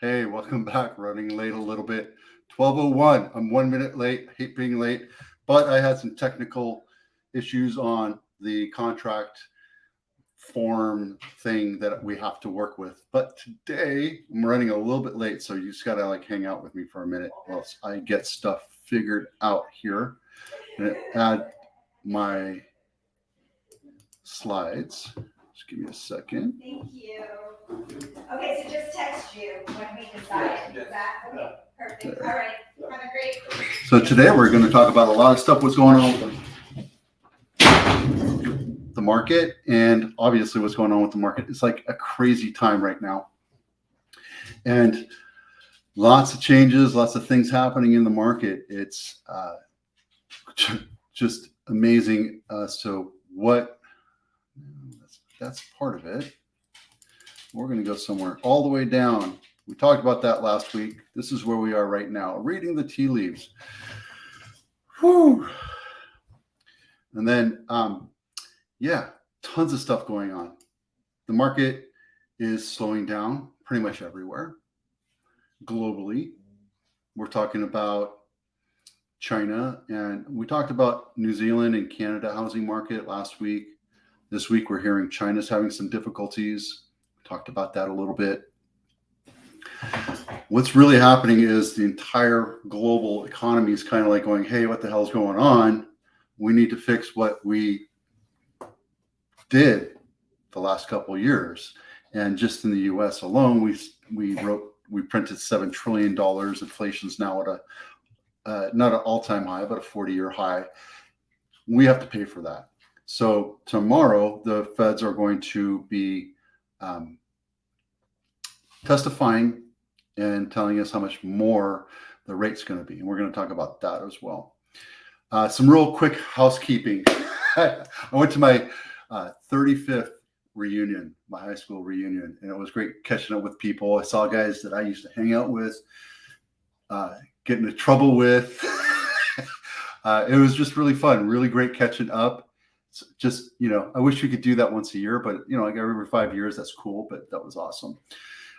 Hey, welcome back. Running late a little bit. 12:01. I'm 1 minute late. Hate being late, but I had some technical issues on the contract form thing that we have to work with. But today I'm running a little bit late, so you just gotta hang out with me for a minute while I get stuff figured out here and add my slides. Just give me a second. Thank you. Okay, so just text you when we decide. Is that okay? Perfect. All right. Have a great. So today we're going to talk about a lot of stuff. What's going on with the market, and obviously what's going on with the market. It's like a crazy time right now, and lots of changes, lots of things happening in the market. It's just amazing. So what? That's part of it. We're going to go somewhere all the way down. We talked about that last week. This is where we are right now, reading the tea leaves. Whew. And then, tons of stuff going on. The market is slowing down pretty much everywhere globally. We're talking about China, and we talked about New Zealand and Canada housing market last week. This week, we're hearing China's having some difficulties. We talked about that a little bit. What's really happening is the entire global economy is kind of like going, hey, what the hell's going on? We need to fix what we did the last couple of years. And just in the US alone, we printed $7 trillion. Inflation's now at not an all-time high, but a 40-year high. We have to pay for that. So tomorrow, the feds are going to be testifying and telling us how much more the rate's going to be. And we're going to talk about that as well. Some real quick housekeeping. I went to my 35th reunion, my high school reunion, and it was great catching up with people. I saw guys that I used to hang out with, get into trouble with. It was just really fun, really great catching up. Just, I wish we could do that once a year, but, like every 5 years, that's cool, but that was awesome.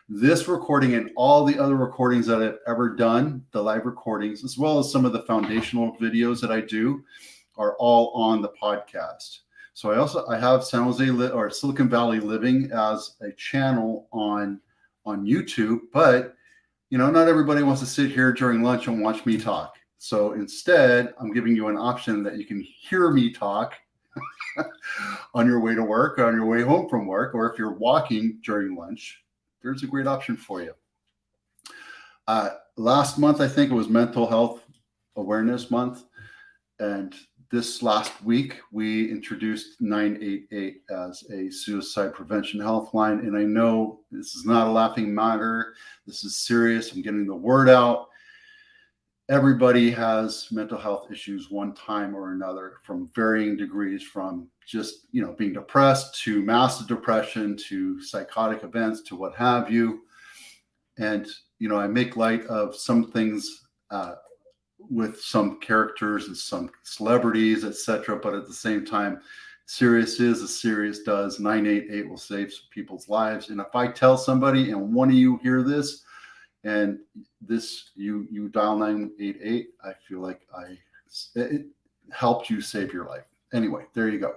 This recording and all the other recordings that I've ever done, the live recordings, as well as some of the foundational videos that I do, are all on the podcast. So I have San Jose or Silicon Valley Living as a channel on YouTube, but, not everybody wants to sit here during lunch and watch me talk. So instead, I'm giving you an option that you can hear me talk on your way to work, on your way home from work, or if you're walking during lunch, there's a great option for you. Last month, I think it was Mental Health Awareness Month. And this last week, we introduced 988 as a suicide prevention helpline. And I know this is not a laughing matter. This is serious. I'm getting the word out. Everybody has mental health issues one time or another, from varying degrees, from just, being depressed to massive depression to psychotic events to what have you. And, I make light of some things with some characters and some celebrities, etc. But at the same time, serious is as serious does. 988 will save some people's lives. And if I tell somebody and one of you hear this, and you dial 988, I feel like it helped you save your life. Anyway, there you go.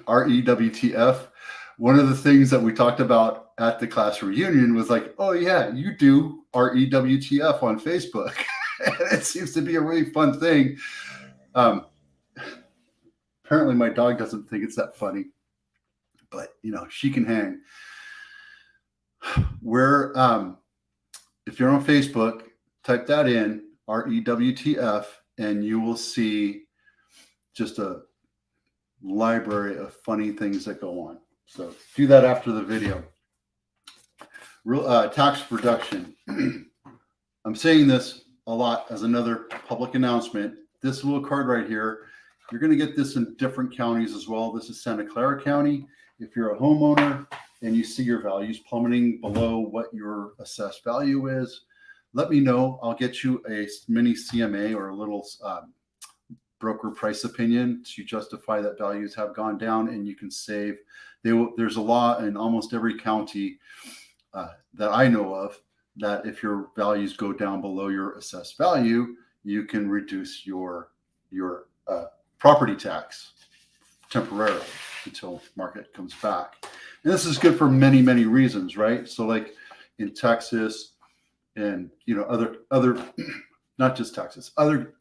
REWTF. One of the things that we talked about at the class reunion was like, oh yeah, you do REWTF on Facebook. It seems to be a really fun thing. Apparently my dog doesn't think it's that funny, but she can hang. If you're on Facebook, type that in, REWTF, and you will see just a library of funny things that go on. So do that after the video. Tax reduction. I'm saying this a lot as another public announcement. This little card right here, you're going to get this in different counties as well. This is Santa Clara County. If you're a homeowner and you see your values plummeting below what your assessed value is, let me know. I'll get you a mini CMA or a little broker price opinion to justify that values have gone down, and you can save. There's a law in almost every county that I know of, that if your values go down below your assessed value, you can reduce your property tax temporarily until market comes back. And this is good for many, many reasons, right? So like in Texas and, you know, other not just Texas, other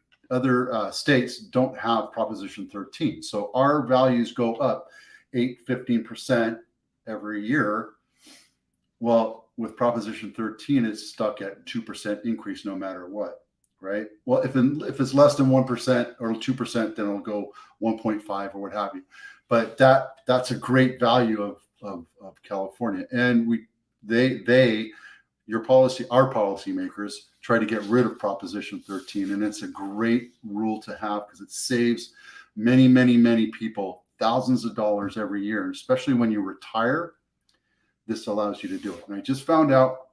states don't have Proposition 13. So our values go up 15% every year. Well, with Proposition 13, it's stuck at 2% increase no matter what, right? Well, if it's less than 1% or 2%, then it'll go 1.5 or what have you. But that's a great value of California. And our policymakers try to get rid of Proposition 13. And it's a great rule to have because it saves many, many, many people thousands of dollars every year. And especially when you retire, this allows you to do it. And I just found out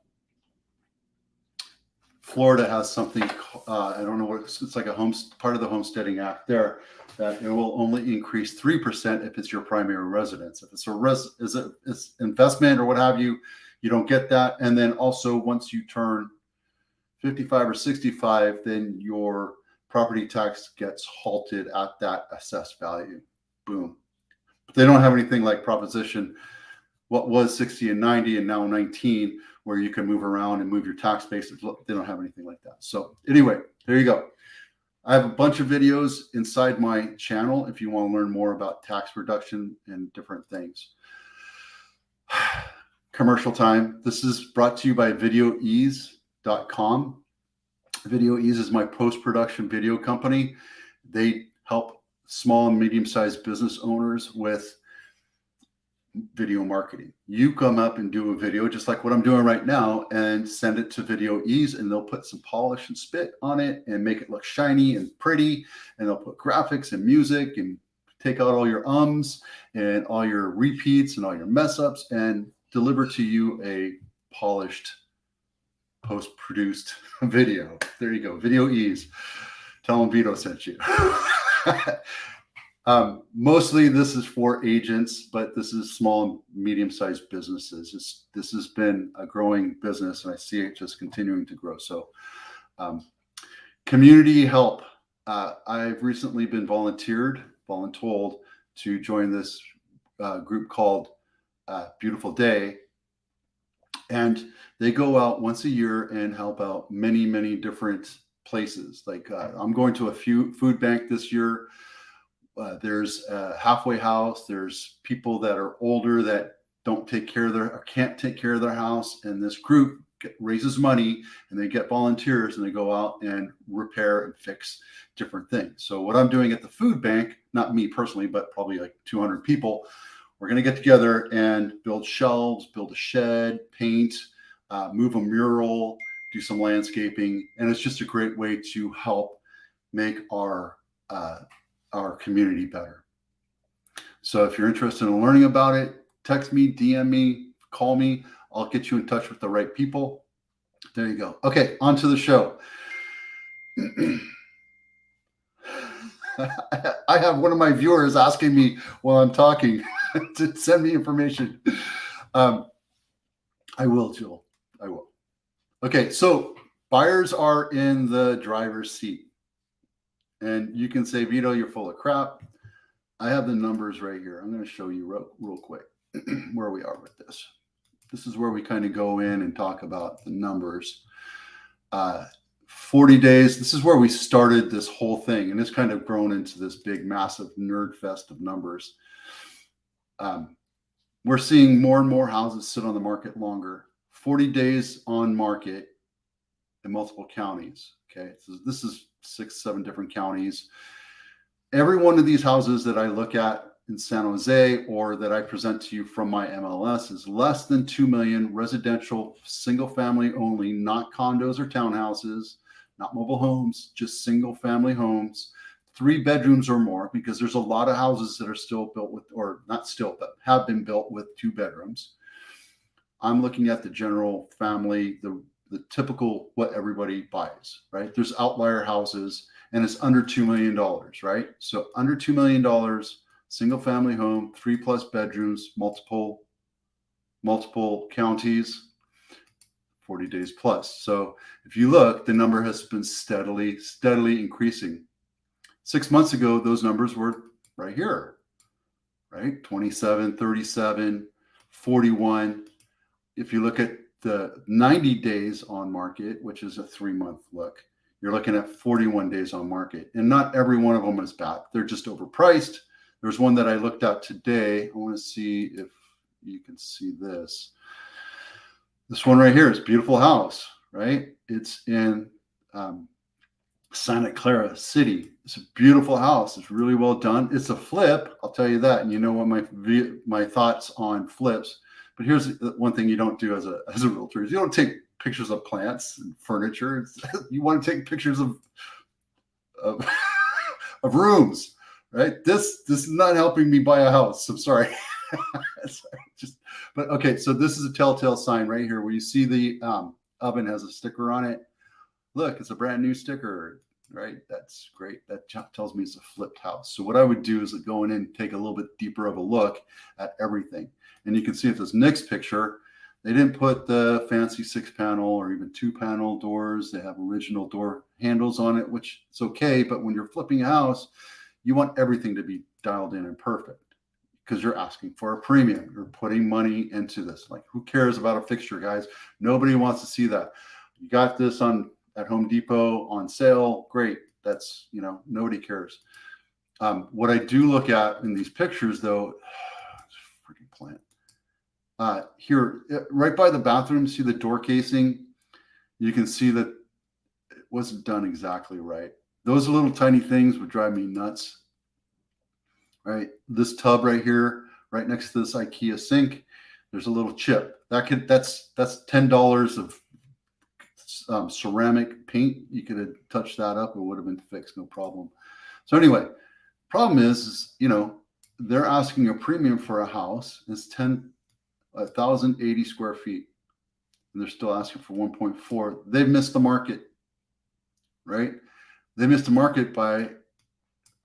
Florida has something, I don't know what it's like part of the Homesteading Act there, that it will only increase 3% if it's your primary residence. If it's investment or what have you, you don't get that. And then also once you turn 55 or 65, then your property tax gets halted at that assessed value. Boom. But they don't have anything like Proposition, what was 60 and 90 and now 19, where you can move around and move your tax base. They don't have anything like that. So anyway, there you go. I have a bunch of videos inside my channel if you want to learn more about tax reduction and different things. Commercial time. This is brought to you by videoease.com. VideoEase is my post-production video company. They help small and medium-sized business owners with video marketing. You come up and do a video just like what I'm doing right now and send it to VideoEase, and they'll put some polish and spit on it and make it look shiny and pretty, and they'll put graphics and music and take out all your ums and all your repeats and all your mess ups and deliver to you a polished post-produced video. There you go. VideoEase. Tell them Vito sent you. Mostly this is for agents, but this is small and medium-sized businesses. This has been a growing business, and I see it just continuing to grow. So community help. I've recently been voluntold to join this group called Beautiful Day. And they go out once a year and help out many, many different places. Like I'm going to a food bank this year. There's a halfway house. There's people that are older that can't take care of their house. And this group raises money and they get volunteers and they go out and repair and fix different things. So what I'm doing at the food bank, not me personally, but probably like 200 people, we're going to get together and build shelves, build a shed, paint, move a mural, do some landscaping. And it's just a great way to help make our community better. So if you're interested in learning about it, text me, DM me, call me. I'll get you in touch with the right people. There you go. Okay, on to the show. I have one of my viewers asking me while I'm talking to send me information. I will, Jill. I will. Okay, so buyers are in the driver's seat. And you can say, Vito, you're full of crap. I have the numbers right here. I'm going to show you real quick where we are with this. This is where we kind of go in and talk about the numbers. 40 days. This is where we started this whole thing. And it's kind of grown into this big, massive nerd fest of numbers. We're seeing more and more houses sit on the market longer. 40 days on market in multiple counties. Okay. So this is 6-7 different counties. Every one of these houses that I look at in San Jose or that I present to you from my MLS is less than 2 million, residential, single family only, not condos or townhouses, not mobile homes, just single family homes, 3 bedrooms or more, because there's a lot of houses that are still built with, or not still, but have been built with 2 bedrooms. I'm looking at the general family, the typical what everybody buys, right? There's outlier houses and it's under $2 million, right? So under $2 million, single family home, 3+ bedrooms, multiple counties. 40 days plus. So if you look, the number has been steadily increasing. 6 months ago, those numbers were right here, right? 27, 37, 41. If you look at the 90 days on market, which is a 3-month look, you're looking at 41 days on market. And not every one of them is bad. They're just overpriced. There's one that I looked at today. I want to see if you can see this. This one right here is a beautiful house, right? It's in Santa Clara City. It's a beautiful house. It's really well done. It's a flip, I'll tell you that. And you know what my thoughts on flips. But here's one thing you don't do as a realtor is you don't take pictures of plants and furniture. You want to take pictures of rooms, right? This is not helping me buy a house. I'm sorry. But okay, so this is a telltale sign right here where you see the oven has a sticker on it. Look, it's a brand new sticker, right? That's great. That tells me it's a flipped house. So what I would do is go in and take a little bit deeper of a look at everything. And you can see if this next picture, they didn't put the fancy 6-panel or even 2-panel doors. They have original door handles on it, which is okay. But when you're flipping a house, you want everything to be dialed in and perfect because you're asking for a premium. You're putting money into this. Like, who cares about a fixture, guys? Nobody wants to see that. You got this at Home Depot on sale. Great. That's, nobody cares. What I do look at in these pictures, though, freaking plant. Here, right by the bathroom, see the door casing? You can see that it wasn't done exactly right. Those little tiny things would drive me nuts. Right? This tub right here, right next to this IKEA sink, there's a little chip. That's $10 of ceramic paint. You could have touched that up, it would have been fixed, no problem. So anyway, problem is, they're asking a premium for a house. It's 1,080 square feet, and they're still asking for 1.4. They've missed the market, right? They missed the market by,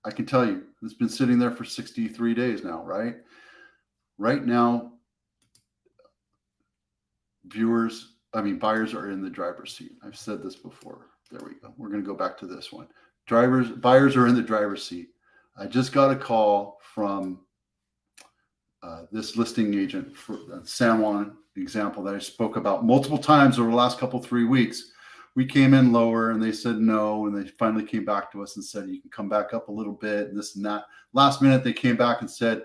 I can tell you, it's been sitting there for 63 days now, right? Right now, buyers are in the driver's seat. I've said this before. There we go. We're going to go back to this one. Buyers are in the driver's seat. I just got a call from this listing agent for San Juan example that I spoke about multiple times over the last 3 weeks. We came in lower and they said no, and they finally came back to us and said you can come back up a little bit and this and that. Last minute they came back and said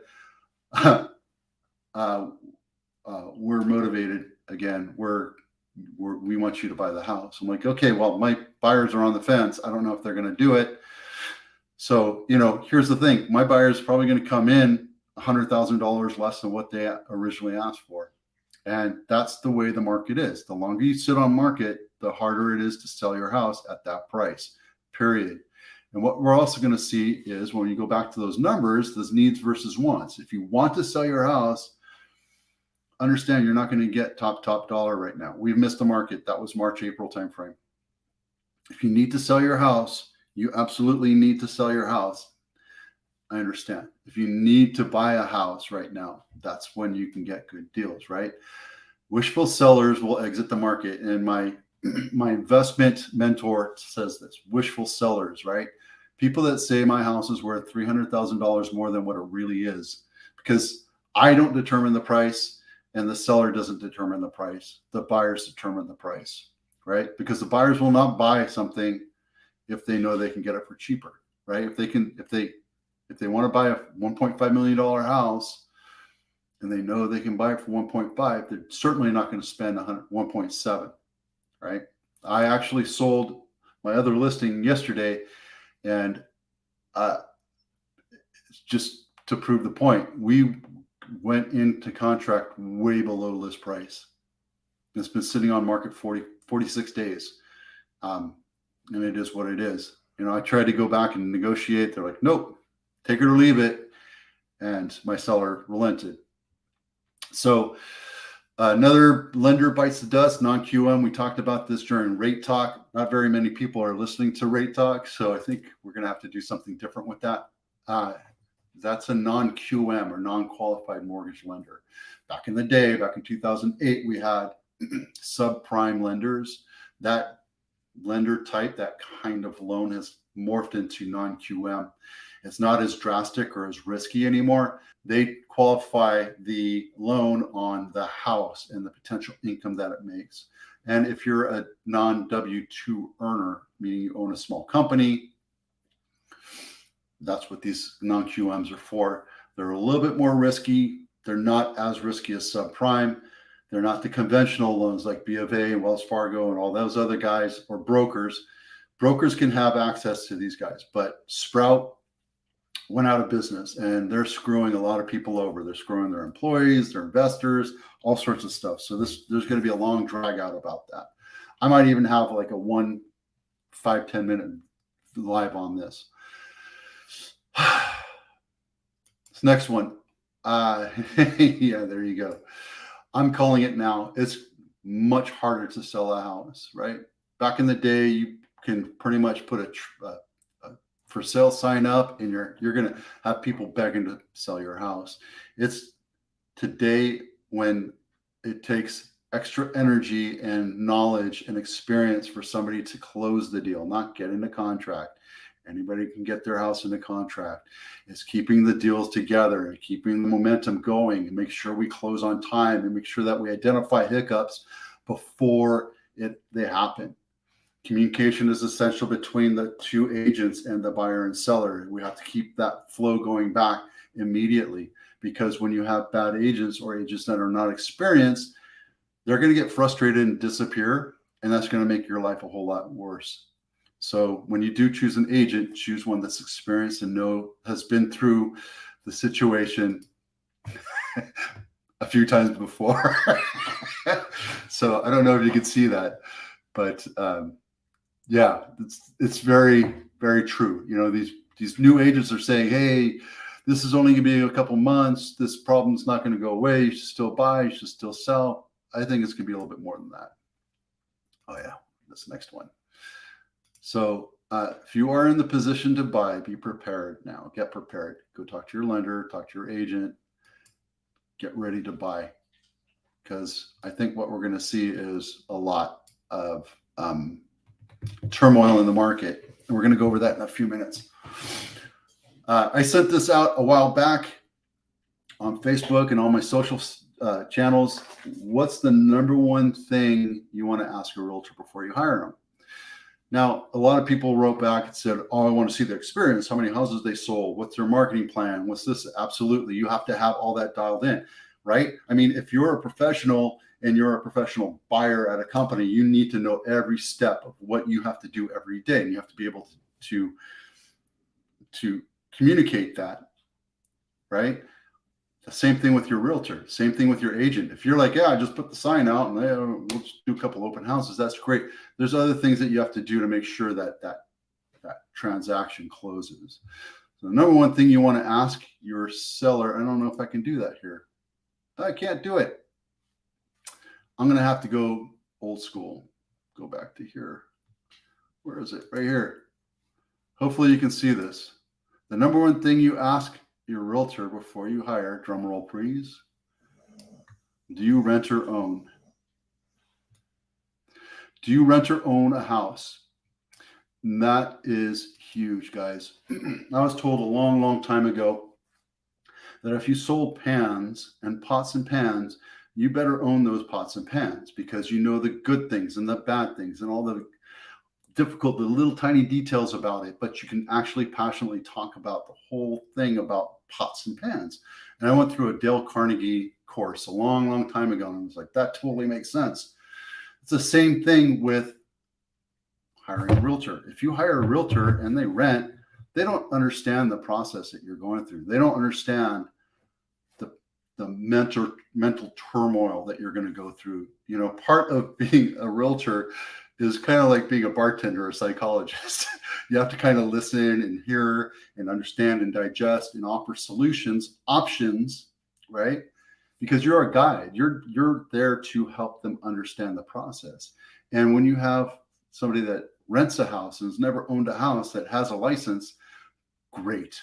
we're motivated again. We want you to buy the house. I'm like, okay, well, my buyers are on the fence. I don't know if they're going to do it. So here's the thing: my buyers are probably going to come in $100,000 less than what they originally asked for. And that's the way the market is. The longer you sit on market, the harder it is to sell your house at that price, period. And what we're also going to see is when you go back to those numbers, those needs versus wants. If you want to sell your house, understand you're not going to get top dollar right now. We've missed the market. That was March, April timeframe. If you need to sell your house, you absolutely need to sell your house. I understand. If you need to buy a house right now, that's when you can get good deals, right? Wishful sellers will exit the market. And my investment mentor says this: wishful sellers, right? People that say my house is worth $300,000 more than what it really is, because I don't determine the price and the seller doesn't determine the price. The buyers determine the price, right? Because the buyers will not buy something if they know they can get it for cheaper, right? If they want to buy a $1.5 million house and they know they can buy it for 1.5, they're certainly not going to spend 1.7, right? I actually sold my other listing yesterday, and just to prove the point, we went into contract way below list price. It's been sitting on market 46 days. And it is what it is. I tried to go back and negotiate. They're like, nope, take it or leave it. And my seller relented. So another lender bites the dust, non-QM. We talked about this during Rate Talk. Not very many people are listening to Rate Talk, so I think we're going to have to do something different with that. That's a non-QM or non-qualified mortgage lender. Back in the day, back in 2008, we had subprime lenders, that lender type, that kind of loan has morphed into non-QM. It's not as drastic or as risky anymore. They qualify the loan on the house and the potential income that it makes. And if you're a non-W2 earner, meaning you own a small company, that's what these non-QMs are for. They're a little bit more risky. They're not as risky as subprime. They're not the conventional loans like B of A and Wells Fargo and all those other guys, or brokers. Brokers can have access to these guys, but Sprout went out of business and they're screwing a lot of people over. They're screwing their employees, their investors, all sorts of stuff. So there's going to be a long drag out about that. I might even have like a 5-10 minute live on this. This next one. Yeah, there you go. I'm calling it now. It's much harder to sell a house, right? Back in the day, you can pretty much put a for sale sign up and you're going to have people begging to sell your house. It's today when it takes extra energy and knowledge and experience for somebody to close the deal, not get into contract. Anybody can get their house into contract. It's keeping the deals together and keeping the momentum going and make sure we close on time and make sure that we identify hiccups before they happen. Communication is essential between the two agents and the buyer and seller. We have to keep that flow going back immediately, because when you have bad agents or agents that are not experienced, they're going to get frustrated and disappear, and that's going to make your life a whole lot worse. So when you do choose an agent, choose one that's experienced and has been through the situation a few times before. So I don't know if you can see that, but yeah, it's very, very true. You know, these new agents are saying, hey, this is only going to be a couple months. This problem's not going to go away. You should still buy. You should still sell. I think it's going to be a little bit more than that. Oh yeah, this next one. So if you are in the position to buy, be prepared now. Get prepared. Go talk to your lender, talk to your agent, get ready to buy. Because I think what we're going to see is a lot of turmoil in the market. And we're going to go over that in a few minutes. I sent this out a while back on Facebook and all my social channels. What's the number one thing you want to ask a realtor before you hire them? Now, a lot of people wrote back and said, oh, I want to see their experience, how many houses they sold, what's their marketing plan, what's this? Absolutely. You have to have all that dialed in, right? I mean, if you're a professional and you're a professional buyer at a company, you need to know every step of what you have to do every day. And you have to be able to communicate that, right? The same thing with your realtor, same thing with your agent. If you're like, yeah, I just put the sign out and we'll just do a couple open houses, that's great. There's other things that you have to do to make sure that transaction closes. So the number one thing you want to ask your seller, I don't know if I can do that here. I can't do it. I'm going to have to go old school. Go back to here. Where is it? Right here. Hopefully you can see this. The number one thing you ask your realtor before you hire, drum roll please, do you rent or own? Do you rent or own a house? And that is huge, guys. I was told a long, long time ago that if you sold pans and pots and pans, you better own those pots and pans, because you know the good things and the bad things and all the difficult, the little tiny details about it, but you can actually passionately talk about the whole thing about pots and pans. And I went through a Dale Carnegie course a long, long time ago, and I was like, that totally makes sense. It's the same thing with hiring a realtor. If you hire a realtor and they rent, they don't understand the process that you're going through. They don't understand the mental turmoil that you're going to go through. You know, part of being a realtor is kind of like being a bartender or a psychologist. You have to kind of listen and hear and understand and digest and offer options, right? Because you're a guide. You're there to help them understand the process. And when you have somebody that rents a house and has never owned a house that has a license, great.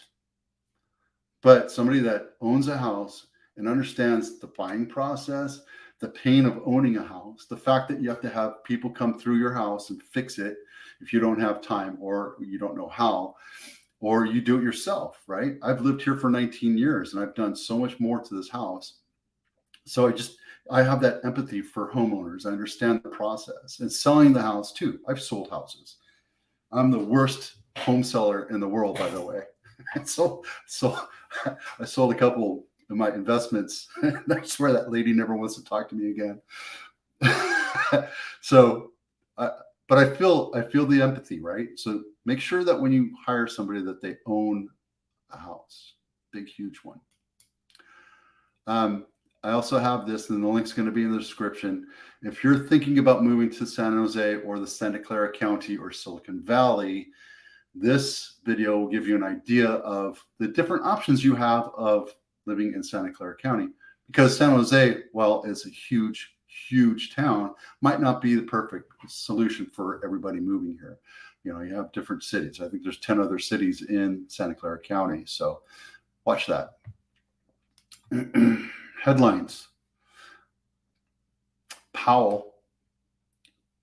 But somebody that owns a house and understands the buying process, the pain of owning a house, the fact that you have to have people come through your house and fix it if you don't have time or you don't know how, or you do it yourself, right? I've lived here for 19 years and I've done so much more to this house. So I have that empathy for homeowners. I understand the process, and selling the house too. I've sold houses. I'm the worst home seller in the world, by the way. So I sold a couple of my investments. And I swear that lady never wants to talk to me again. But I feel the empathy, right? So make sure that when you hire somebody that they own a house, big, huge one. I also have this, and the link's going to be in the description. If you're thinking about moving to San Jose or the Santa Clara County or Silicon Valley, this video will give you an idea of the different options you have of living in Santa Clara County. Because San Jose, while it's a huge, huge town, might not be the perfect solution for everybody moving here. You know, you have different cities. I think there's 10 other cities in Santa Clara County. So watch that. Headlines. Powell,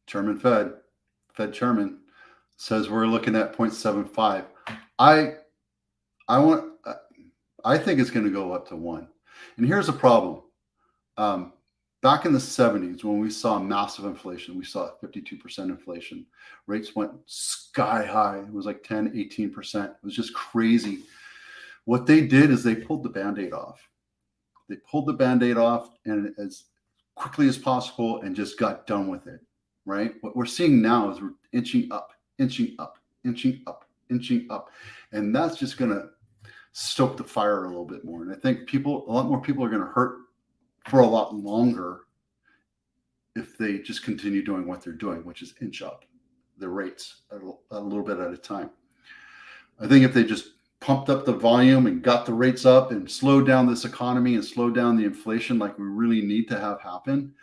Chairman Fed Chairman, says we're looking at 0.75. I think it's going to go up to 1. And here's a problem. Back in the 70s, when we saw massive inflation, we saw 52% inflation. Rates went sky high. It was like 10, 18%. It was just crazy. What they did is they pulled the Band-Aid off. They pulled the Band-Aid off and as quickly as possible and just got done with it, right? What we're seeing now is we're inching up, inching up, inching up, inching up. And that's just going to stoke the fire a little bit more. And I think a lot more people are going to hurt for a lot longer if they just continue doing what they're doing, which is inch up the rates a little bit at a time. I think if they just pumped up the volume and got the rates up and slowed down this economy and slowed down the inflation like we really need to have happen,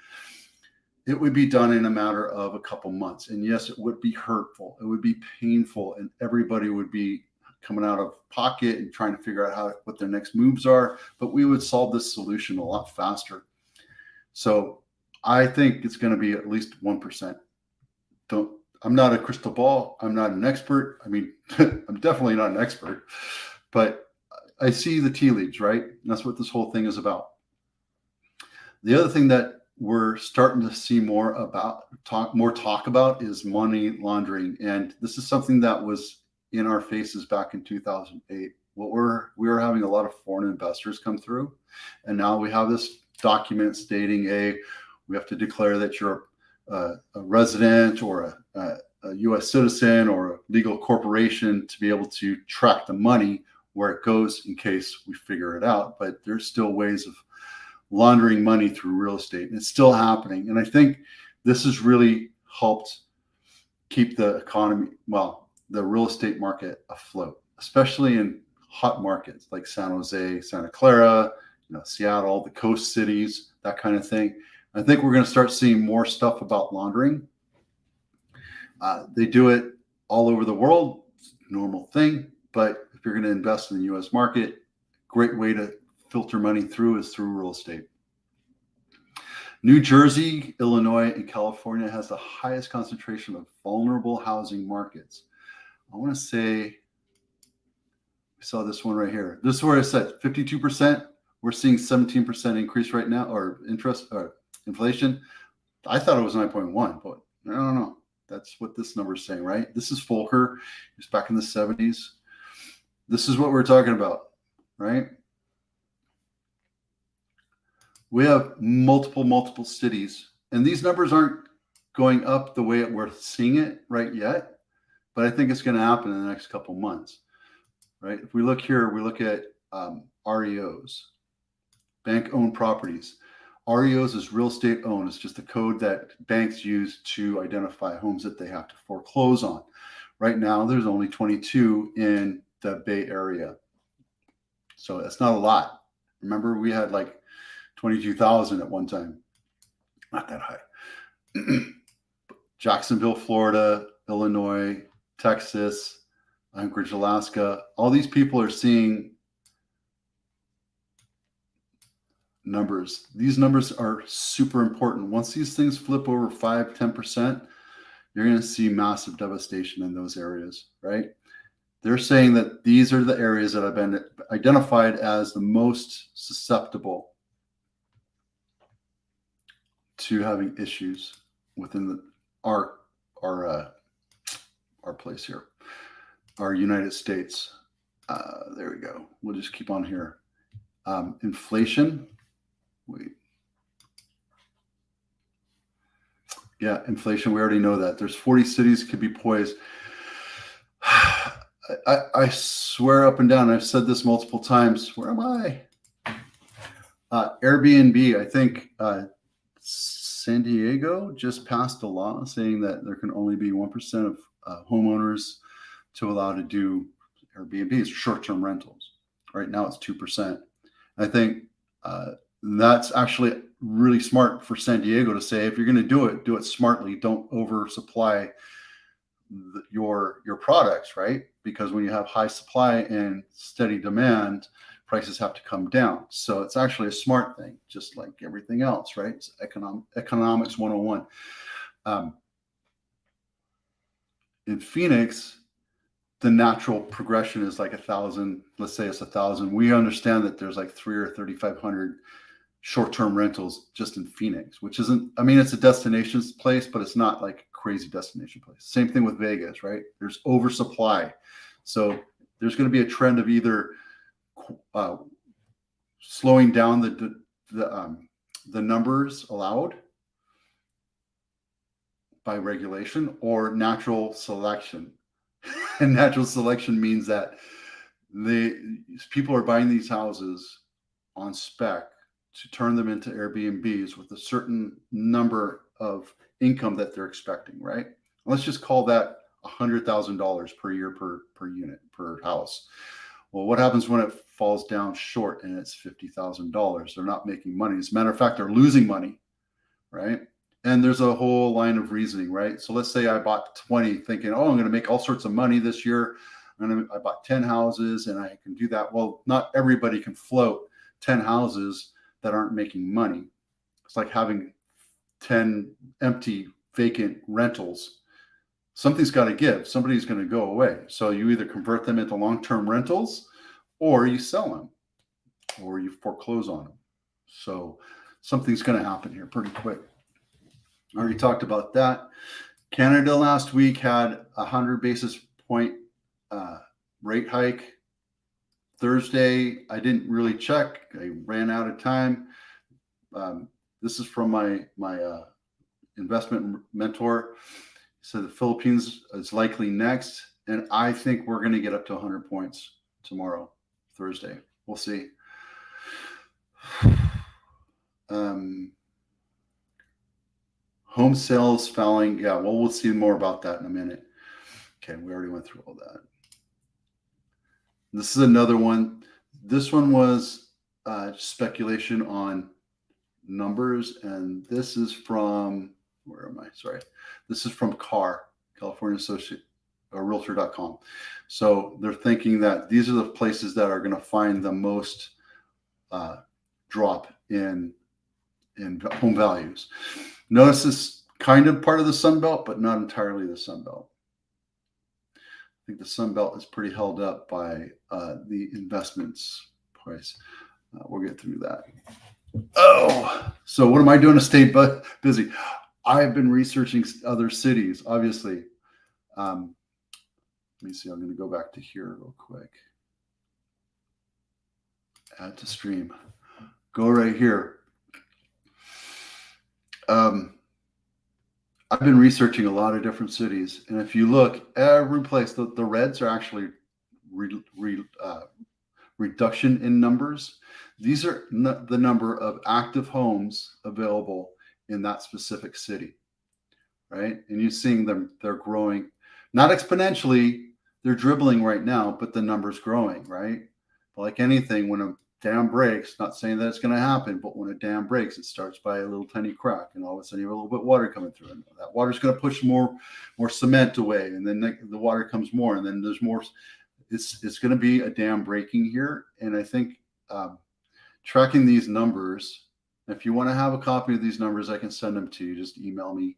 it would be done in a matter of a couple months. And yes, it would be hurtful. It would be painful, and everybody would be coming out of pocket and trying to figure out what their next moves are. But we would solve this solution a lot faster. So I think it's going to be at least 1%. I'm not a crystal ball. I'm not an expert. I mean, I'm definitely not an expert, but I see the tea leaves, right? And that's what this whole thing is about. The other thing that we're starting to see more talk about is money laundering. And this is something that was in our faces back in 2008. We were having a lot of foreign investors come through. And now we have this document stating we have to declare that you're a resident or a U.S. citizen or a legal corporation to be able to track the money where it goes in case we figure it out. But there's still ways of laundering money through real estate, and it's still happening. And I think this has really helped keep the economy, the real estate market afloat, especially in hot markets like San Jose, Santa Clara, Seattle, the coast cities, that kind of thing. I think we're going to start seeing more stuff about laundering. They do it all over the world. It's a normal thing. But if you're going to invest in the U.S. market, great way to filter money through is through real estate. New Jersey, Illinois, and California has the highest concentration of vulnerable housing markets. I want to say, we saw this one right here. This is where I said 52%. We're seeing 17% increase right now, or inflation. I thought it was 9.1, but I don't know. That's what this number is saying, right? This is Volcker. He's back in the 70s. This is what we're talking about, right? We have multiple cities, and these numbers aren't going up the way we're seeing it right yet, but I think it's going to happen in the next couple months, right? If we look here, we look at REOs, bank-owned properties. REOs is real estate owned. It's just a code that banks use to identify homes that they have to foreclose on. Right now, there's only 22 in the Bay Area. So that's not a lot. Remember, we had like 22,000 at one time. Not that high. Jacksonville, Florida, Illinois, Texas, Anchorage, Alaska. All these people are seeing numbers. These numbers are super important. Once these things flip over 5-10%, you're going to see massive devastation in those areas, right? They're saying that these are the areas that have been identified as the most susceptible to having issues within our place here, our United States. There we go. We'll just keep on here. Inflation. Yeah, inflation. We already know that. There's 40 cities could be poised. I swear up and down, I've said this multiple times. Where am I? Airbnb, I think San Diego just passed a law saying that there can only be 1% of homeowners to allow to do Airbnbs, short-term rentals. Right now it's 2%. I think that's actually really smart for San Diego to say, if you're going to do it smartly. Don't oversupply your products, right? Because when you have high supply and steady demand, prices have to come down. So it's actually a smart thing, just like everything else, right? It's economics 101. In Phoenix, the natural progression is like 1,000. Let's say it's 1,000. We understand that there's like 300 or 3,500 short-term rentals just in Phoenix, which isn't, I mean, it's a destination place, but it's not like a crazy destination place. Same thing with Vegas, right? There's oversupply. So there's going to be a trend of either slowing down the numbers allowed by regulation, or natural selection. And natural selection means that people are buying these houses on spec to turn them into Airbnbs with a certain number of income that they're expecting, right? Let's just call that $100,000 per year per unit, per house. Well, what happens when it falls down short and it's $50,000? They're not making money. As a matter of fact, they're losing money, right? And there's a whole line of reasoning, right? So let's say I bought 20 thinking, oh, I'm going to make all sorts of money this year. And I bought 10 houses and I can do that. Well, not everybody can float 10 houses that aren't making money. It's like having 10 empty, vacant rentals. Something's got to give. Somebody's going to go away. So you either convert them into long-term rentals, or you sell them, or you foreclose on them. So something's going to happen here pretty quick. I already talked about that. Canada last week had a 100 basis point rate hike. Thursday, I didn't really check. I ran out of time. This is from my investment mentor. So the Philippines is likely next, and I think we're going to get up to 100 points tomorrow, Thursday. We'll see. Home sales falling. Yeah, well, we'll see more about that in a minute. Okay, we already went through all that. This is another one. This one was speculation on numbers, and this is from, where am I? Sorry. This is from California Associate, or Realtor.com. So they're thinking that these are the places that are going to find the most drop in home values. Notice this kind of part of the Sun Belt, but not entirely the Sun Belt. I think the Sun Belt is pretty held up by the investments price. We'll get through that. Oh, so what am I doing to stay busy? I've been researching other cities, obviously. Let me see. I'm going to go back to here real quick. Add to stream. Go right here. I've been researching a lot of different cities, and if you look, every place, the reds are actually reduction in numbers. These are the number of active homes available in that specific city, right? And you're seeing them, they're growing, not exponentially, they're dribbling right now, but the number's growing, right? But like anything, when a dam breaks, not saying that it's going to happen, but when a dam breaks, it starts by a little tiny crack, and all of a sudden you have a little bit of water coming through, and that water's going to push more cement away, and then the water comes more, and then there's more. It's going to be a dam breaking here, and I think tracking these numbers. If you want to have a copy of these numbers, I can send them to you. Just email me.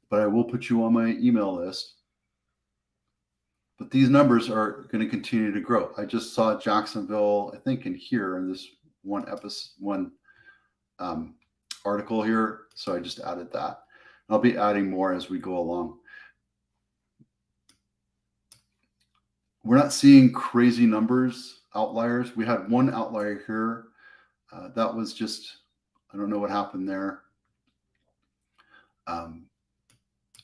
But I will put you on my email list. But these numbers are going to continue to grow. I just saw Jacksonville, I think, in here in this one article here. So I just added that. I'll be adding more as we go along. We're not seeing crazy numbers, outliers. We had one outlier here. That was just, I don't know what happened there.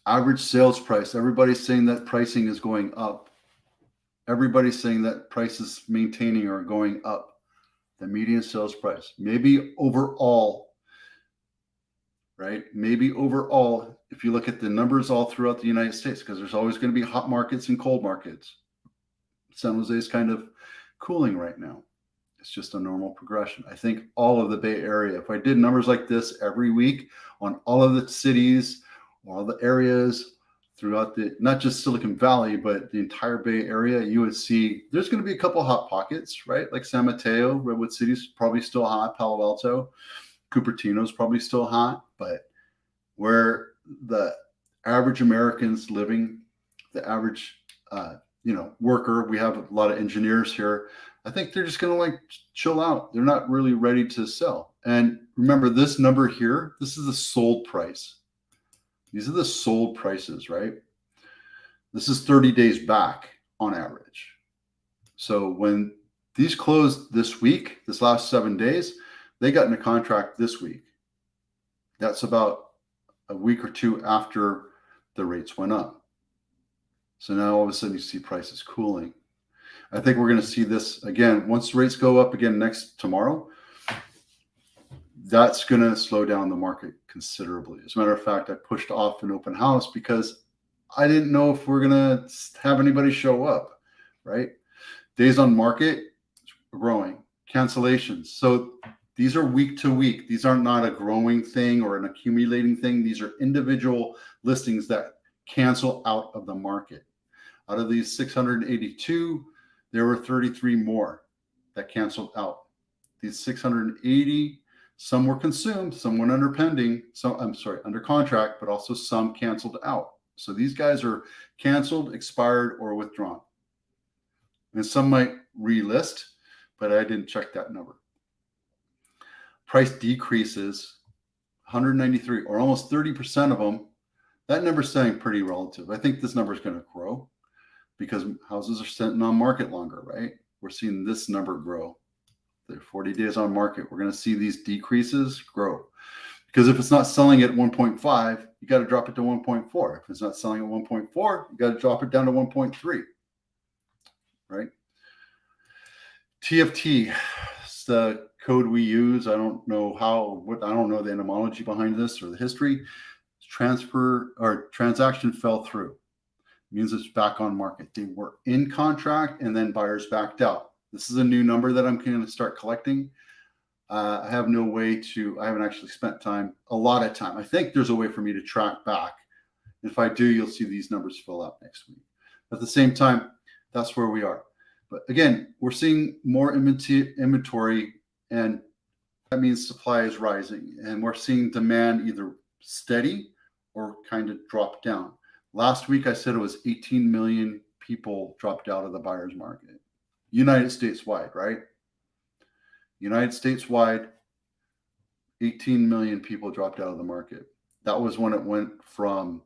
Average sales price. Everybody's saying that pricing is going up. Everybody's saying that prices maintaining or going up. The median sales price. Maybe overall, right? Maybe overall, if you look at the numbers all throughout the United States, because there's always going to be hot markets and cold markets. San Jose is kind of cooling right now. It's just a normal progression. I think all of the Bay Area, if I did numbers like this every week on all of the cities, all the areas throughout the, not just Silicon Valley, but the entire Bay Area, you would see there's going to be a couple hot pockets, right? Like San Mateo, Redwood City's probably still hot, Palo Alto, Cupertino's probably still hot, but where the average Americans living, the average, worker, we have a lot of engineers here. I think they're just going to like chill out. They're not really ready to sell. And remember this number here, this is the sold price. These are the sold prices, right? This is 30 days back on average. So when these closed this week, this last 7 days, they got in a contract this week. That's about a week or two after the rates went up. So now all of a sudden you see prices cooling. I think we're going to see this again. Once rates go up again tomorrow, that's going to slow down the market considerably. As a matter of fact, I pushed off an open house because I didn't know if we're going to have anybody show up, right? Days on market growing, cancellations. So these are week to week. These are not a growing thing or an accumulating thing. These are individual listings that cancel out of the market. Out of these 682, there were 33 more that canceled out. These 680, some were consumed, some went under pending, under contract, but also some canceled out. So these guys are canceled, expired, or withdrawn. And some might relist, but I didn't check that number. Price decreases, 193, or almost 30% of them. That number is staying pretty relative. I think this number is going to grow because houses are sitting on market longer, right? We're seeing this number grow. They're 40 days on market. We're going to see these decreases grow. Because if it's not selling at 1.5, you got to drop it to 1.4. If it's not selling at 1.4, you got to drop it down to 1.3, right? TFT, it's the code we use. I don't know I don't know the etymology behind this or the history. Transaction fell through. Means it's back on market. They were in contract and then buyers backed out. This is a new number that I'm going to start collecting. I have no way I haven't actually spent a lot of time. I think there's a way for me to track back. If I do, you'll see these numbers fill out next week. At the same time, that's where we are. But again, we're seeing more inventory, and that means supply is rising. And we're seeing demand either steady or kind of drop down. Last week, I said it was 18 million people dropped out of the buyer's market. United States wide, right? United States wide, 18 million people dropped out of the market. That was when it went from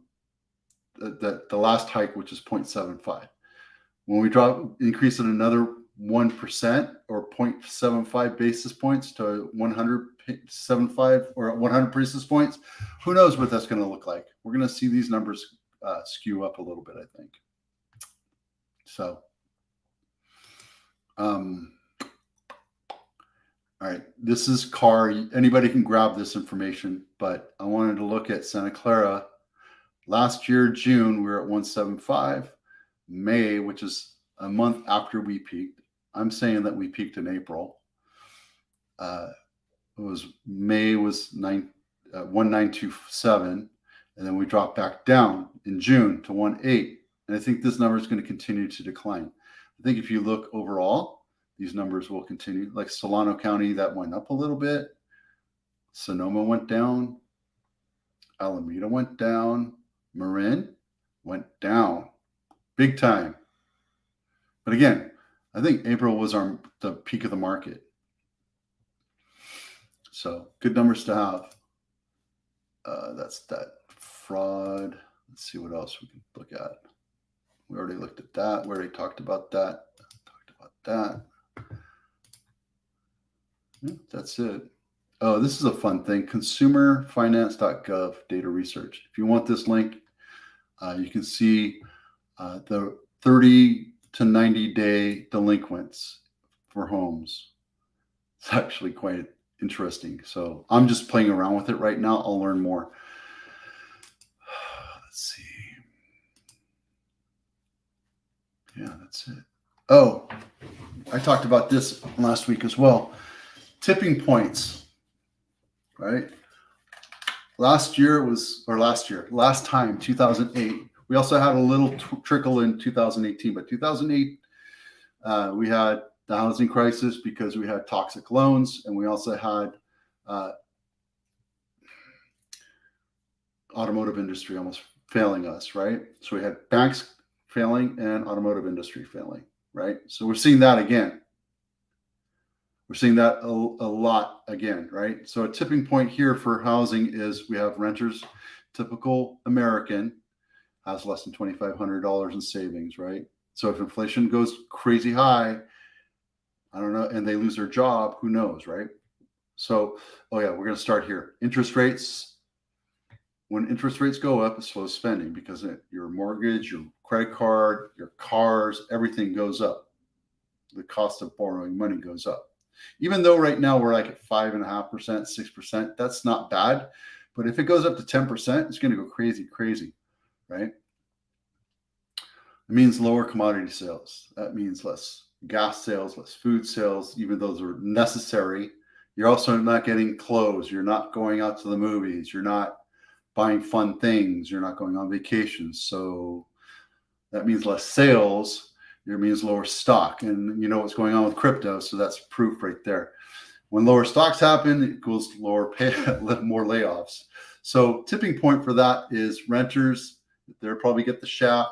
the last hike, which is 0.75. When we increase it another 1% or 0.75 basis points to 175 or 100 basis points, who knows what that's going to look like? We're going to see these numbers skew up a little bit, I think. So, all right, this is CAR. Anybody can grab this information, but I wanted to look at Santa Clara. Last year, June, we were at 175. May, which is a month after we peaked. I'm saying that we peaked in April. May was 1927, and then we dropped back down in June to 18. And I think this number is going to continue to decline. I think if you look overall, these numbers will continue. Like Solano County, that went up a little bit. Sonoma went down. Alameda went down. Marin went down big time. But again, I think April was the peak of the market. So good numbers to have. That's that fraud. Let's see what else we can look at. We already looked at that. We already talked about that. Yeah, that's it. Oh, this is a fun thing. Consumerfinance.gov data research. If you want this link, you can see the 30 to 90 day delinquents for homes. It's actually quite interesting. So I'm just playing around with it right now. I'll learn more. Let's see. Yeah, that's it. Oh, I talked about this last week as well. Tipping points, right? Last time, 2008. We also had a little trickle in 2018, but 2008, we had the housing crisis because we had toxic loans, and we also had automotive industry almost failing us, right? So we had banks failing and automotive industry failing, right? So we're seeing that again. We're seeing that a lot again, right? So a tipping point here for housing is we have renters, typical American, has less than $2,500 in savings, right? So if inflation goes crazy high, I don't know, and they lose their job, who knows, right? So, oh yeah, we're going to start here. Interest rates. When interest rates go up, it slows spending because your mortgage, your credit card, your cars, everything goes up. The cost of borrowing money goes up. Even though right now we're like at 5.5%, 6%, that's not bad. But if it goes up to 10%, it's going to go crazy, right? It means lower commodity sales. That means less gas sales, less food sales, even though those are necessary. You're also not getting clothes. You're not going out to the movies. You're not buying fun things. You're not going on vacations. So that means less sales. It means lower stock. And you know what's going on with crypto. So that's proof right there. When lower stocks happen, it equals lower pay, more layoffs. So tipping point for that is renters. They'll probably get the shaft.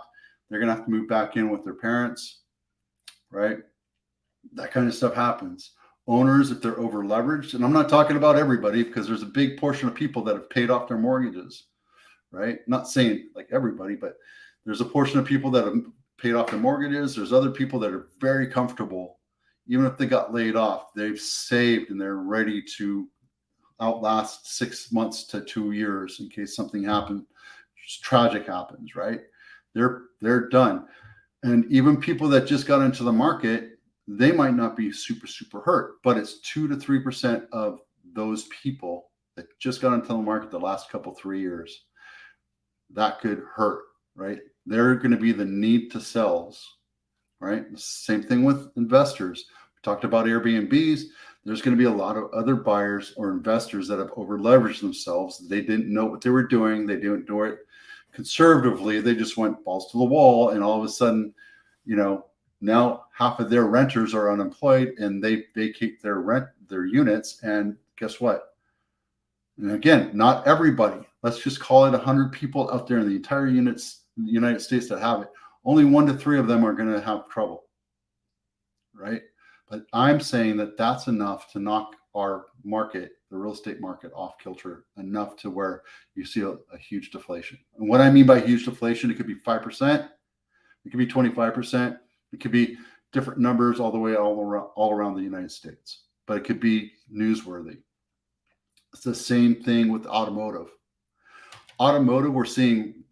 They're going to have to move back in with their parents, right? That kind of stuff happens. Owners, if they're over leveraged, and I'm not talking about everybody because there's a big portion of people that have paid off their mortgages, right? Not saying like everybody, but there's a portion of people that have paid off their mortgages. There's other people that are very comfortable. Even if they got laid off, they've saved and they're ready to outlast 6 months to 2 years in case something happens, tragic happens, right? They're done. And even people that just got into the market, they might not be super hurt, but it's 2 to 3% of those people that just got into the market the last 3 years. That could hurt, right? They're going to be the need to sells, right? Same thing with investors. We talked about Airbnbs. There's going to be a lot of other buyers or investors that have over leveraged themselves. They didn't know what they were doing. They didn't do it conservatively. They just went balls to the wall, and all of a sudden, now half of their renters are unemployed and they vacate their units. And guess what? And again, not everybody. Let's just call it 100 people out there in the entire United States that have it. Only 1 to 3 of them are going to have trouble, right? But I'm saying that that's enough to knock our market, the real estate market, off kilter enough to where you see a huge deflation. And what I mean by huge deflation, it could be 5%, it could be 25%, it could be different numbers all around the United States, but it could be newsworthy. It's the same thing with automotive. Automotive, we're seeing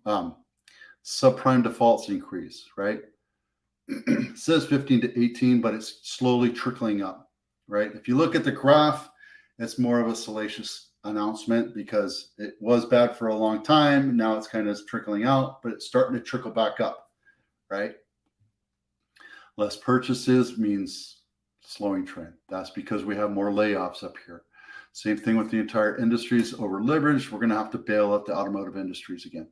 subprime defaults increase, right? It says 15 to 18, but it's slowly trickling up, right? If you look at the graph, it's more of a salacious announcement because it was bad for a long time. Now it's kind of trickling out, but it's starting to trickle back up, right? Less purchases means slowing trend. That's because we have more layoffs up here. Same thing with the entire industries over leveraged. We're going to have to bail out the automotive industries again.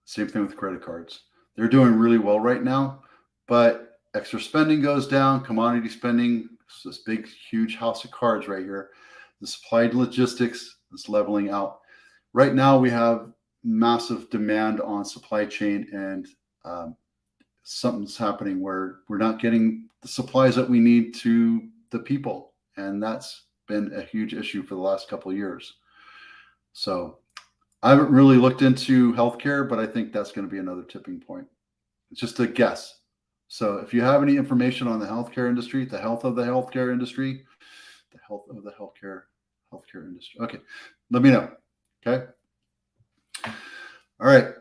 Same thing with credit cards. They're doing really well right now, but extra spending goes down, commodity spending, this big, huge house of cards right here. The supply logistics is leveling out. Right now, we have massive demand on supply chain, and something's happening where we're not getting the supplies that we need to the people. And that's been a huge issue for the last couple of years. So I haven't really looked into healthcare, but I think that's going to be another tipping point. It's just a guess. So if you have any information on the healthcare industry, the health of the healthcare industry, the health of the healthcare industry. Okay. Let me know. Okay. All right.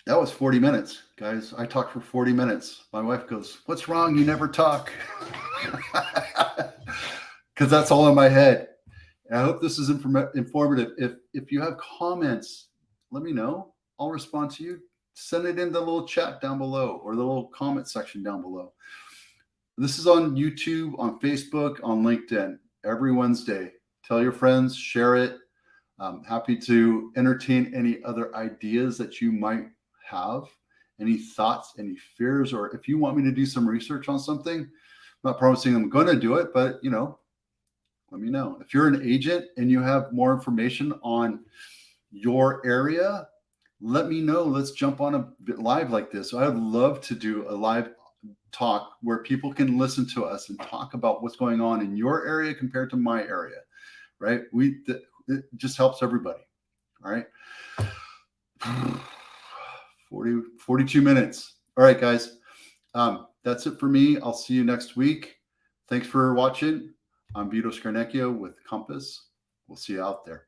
That was 40 minutes, guys. I talked for 40 minutes. My wife goes, "What's wrong? You never talk." Because that's all in my head. And I hope this is informative. If you have comments, let me know. I'll respond to you. Send it in the little chat down below or the little comment section down below. This is on YouTube, on Facebook, on LinkedIn every Wednesday. Tell your friends, share it. I'm happy to entertain any other ideas that you might have, any thoughts, any fears, or if you want me to do some research on something. I'm not promising I'm going to do it, but let me know. If you're an agent and you have more information on your area, let me know. Let's jump on a bit live like this. I'd love to do a live talk where people can listen to us and talk about what's going on in your area compared to my area, right? It just helps everybody. All right. 42 minutes. All right, guys. That's it for me. I'll see you next week. Thanks for watching. I'm Vito Scarnecchio with Compass. We'll see you out there.